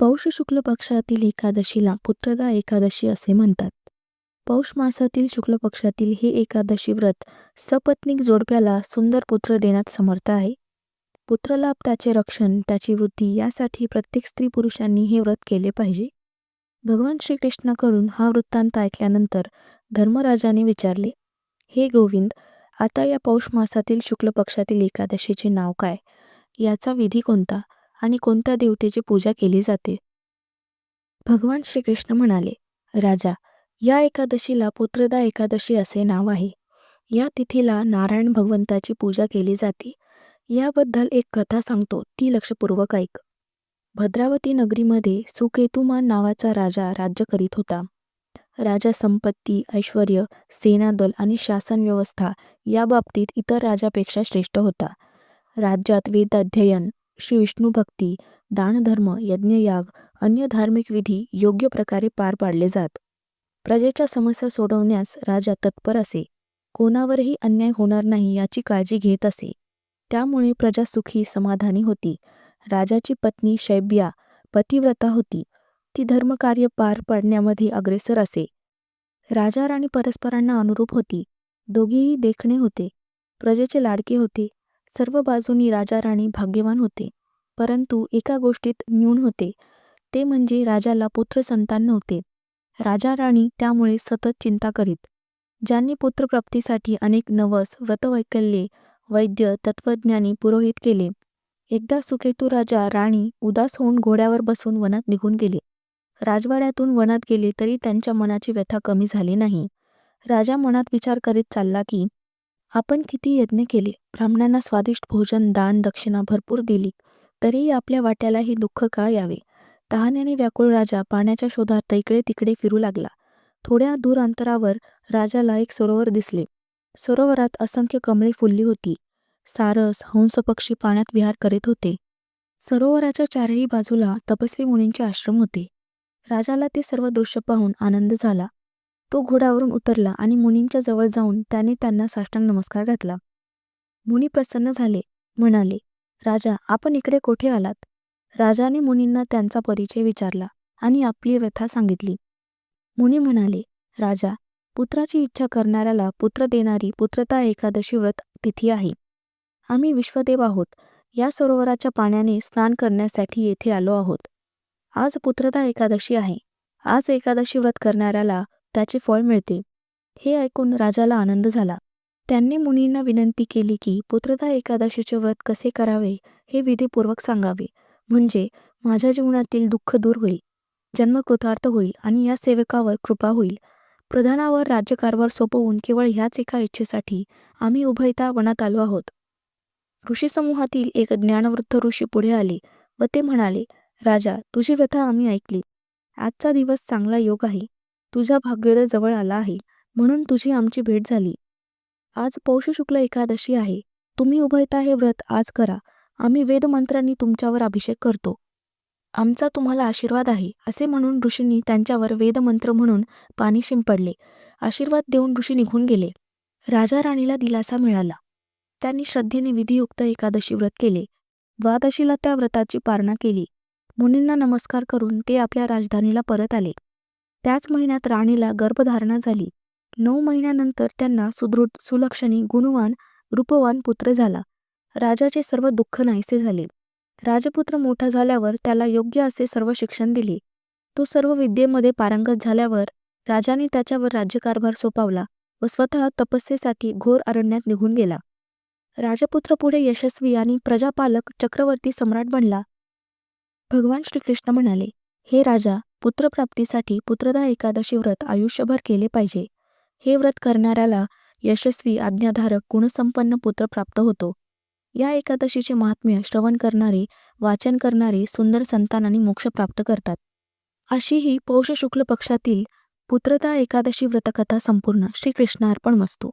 पौष शुक्ल पक्षातील एकादशीला पुत्रदा एकादशी असे म्हणतात. पौष मासातील शुक्ल पक्षातील हे एकादशी व्रत सपत्नीक जोडप्याला सुंदर पुत्र देण्यात समर्थ आहे. पुत्रलाभ, त्याचे रक्षण, त्याची वृद्धी यासाठी प्रत्येक स्त्री पुरुषांनी हे व्रत केले पाहिजे. भगवान श्रीकृष्णाकडून हा वृत्तांत ऐकल्यानंतर धर्मराजाने विचारले, हे गोविंद, आता या पौष मासातील शुक्ल पक्षातील एकादशीचे नाव काय? याचा विधी कोणता आणि कोणत्या देवतेची पूजा केली जाते? भगवान श्रीकृष्ण म्हणाले, राजा, या एकादशीला पुत्रदा एकादशी असे नाव आहे. या तिथीला नारायण भगवंताची पूजा केली जाते. याबद्दल एक कथा सांगतो, ती लक्षपूर्वक ऐक. भद्रावती नगरीमध्ये सुकेतुमान नावाचा राजा राज्य करीत होता. राजा संपत्ती, ऐश्वर्य, सेनादल आणि शासन व्यवस्था या बाबतीत इतर राजापेक्षा श्रेष्ठ होता. राज्यात वेदाध्ययन, श्री विष्णू भक्ती, दानधर्म, यज्ञयाग, अन्य धार्मिक विधी योग्य प्रकारे पार पाडले जात. प्रजेच्या समस्या सोडवण्यास राजा तत्पर असे. कोणावरही अन्याय होणार नाही याची काळजी घेत असे. त्यामुळे प्रजा सुखी समाधानी होती. राजाची पत्नी शैब्या पतिव्रता होती. ती धर्मकार्य पार पाडण्यामध्ये अग्रेसर असे. राजा राणी परस्परांना अनुरूप होती. दोघेही देखणे होते. प्रजेचे लाडके होते. सर्व बाजूनी राजा राणी भाग्यवान होते. परंतु एका गोष्टीत न्यून होते, ते म्हणजे राजाला पुत्र संतान नव्हते. राजा राणी त्यामुळे सतत चिंता करीत. ज्यांनी पुत्रप्राप्तीसाठी अनेक नवस, व्रतवैकल्ये, वैद्य, तत्वज्ञानी, पुरोहित केले. एकदा सुकेतू राजा राणी उदास होऊन घोड्यावर बसून वनात निघून गेले. राजवाड्यातून वनात गेले तरी त्यांच्या मनाची व्यथा कमी झाली नाही. राजा मनात विचार करीत चालला की आपण किती यज्ञ केले, ब्राह्मणांना स्वादिष्ट भोजन, दान, दक्षिणा भरपूर दिली, तरीही आपल्या वाट्याला हे दुःख का यावे? तहानेने व्याकुळ राजा पाण्याच्या शोधात इकडे तिकडे फिरू लागला. थोड्या दूर अंतरावर राजाला एक सरोवर दिसले. सरोवरात असंख्य कमळे फुलली होती. सारस, हंसपक्षी पाण्यात विहार करीत होते. सरोवराच्या चारही बाजूला तपस्वी मुनींचे आश्रम होते. राजाला ते सर्व दृश्य पाहून आनंद झाला. तो घोड्यावरून उतरला आणि मुनींच्या जवळ जाऊन त्याने त्यांना साष्टांग नमस्कार घातला. मुनी प्रसन्न झाले, म्हणाले, राजा, आपण इकडे कोठे आलात? राजाने मुनींना त्यांचा परिचय विचारला आणि आपली व्यथा सांगितली. मुनी म्हणाले, राजा, पुत्राची इच्छा करणाऱ्याला पुत्र देणारी पुत्रदा एकादशी व्रत तिथी आहे. आम्ही विश्वदेव आहोत. या सरोवराच्या पाण्याने स्नान करण्यासाठी येथे आलो आहोत. आज पुत्रदा एकादशी आहे. आज एकादशी व्रत करणाऱ्याला त्याचे फळ मिळते. हे ऐकून राजाला आनंद झाला. त्यांनी मुनींना विनंती केली की पुत्रदा एकादशीचे व्रत कसे करावे हे विधीपूर्वक सांगावे, म्हणजे माझ्या जीवनातील दुःख दूर होईल, जन्म कृतार्थ होईल आणि या सेवकावर कृपा होईल. प्रधानावर राज्यकारभार सोपवून केवळ ह्याच एका इच्छेसाठी आम्ही उभयता वनात आलो आहोत. ऋषीसमूहातील एक ज्ञानवृद्ध ऋषी पुढे आले व ते म्हणाले, राजा, तुझी व्यथा आम्ही ऐकली. आजचा दिवस चांगला योग आहे. तुझा भाग्योदय जवळ आला आहे, म्हणून तुझी आमची भेट झाली. आज पौष शुक्ल एकादशी आहे. तुम्ही उभयता हे व्रत आज करा. आम्ही वेदमंत्रांनी तुमच्यावर अभिषेक करतो. आमचा तुम्हाला आशीर्वाद आहे. असे म्हणून ऋषींनी त्यांच्यावर वेदमंत्र म्हणून पाणी शिंपडले. आशीर्वाद देऊन ऋषी निघून गेले. राजा राणीला दिलासा मिळाला. त्यांनी श्रद्धेने विधियुक्त एकादशी व्रत केले. द्वादशीला त्या व्रताची पारणा केली. मुनींना नमस्कार करून ते आपल्या राजधानीला परत आले. त्याच महिन्यात राणीला गर्भधारणा झाली. 9 महिन्यानंतर त्यांना सुदृढ, सुलक्षणी, गुणवान, रूपवान पुत्र झाला. राजाचे सर्व दुःख नाहीसे झाले. राजपुत्र मोठा झाल्यावर त्याला योग्य असे सर्व शिक्षण दिले. तो सर्व विद्येमध्ये पारंगत झाल्यावर राजाने त्याच्यावर राज्यकारभार सोपवला व स्वतः तपस्येसाठी घोर अरण्यात निघून गेला. राजपुत्र पुढे यशस्वी आणि प्रजापालक चक्रवर्ती सम्राट बनला. भगवान श्रीकृष्ण म्हणाले, हे राजा, पुत्रप्राप्तीसाठी पुत्रदा एकादशी व्रत आयुष्यभर केले पाहिजे. हे व्रत करणाऱ्याला यशस्वी, आज्ञाधारक, गुणसंपन्न पुत्र प्राप्त होतो. या एकादशीचे महात्म्य श्रवण करणारे, वाचन करणारे सुंदर संतानाने मोक्ष प्राप्त करतात. अशी ही पौष शुक्ल पक्षातील पुत्रदा एकादशी व्रतकथा संपूर्ण. श्रीकृष्णार्पणमस्तु.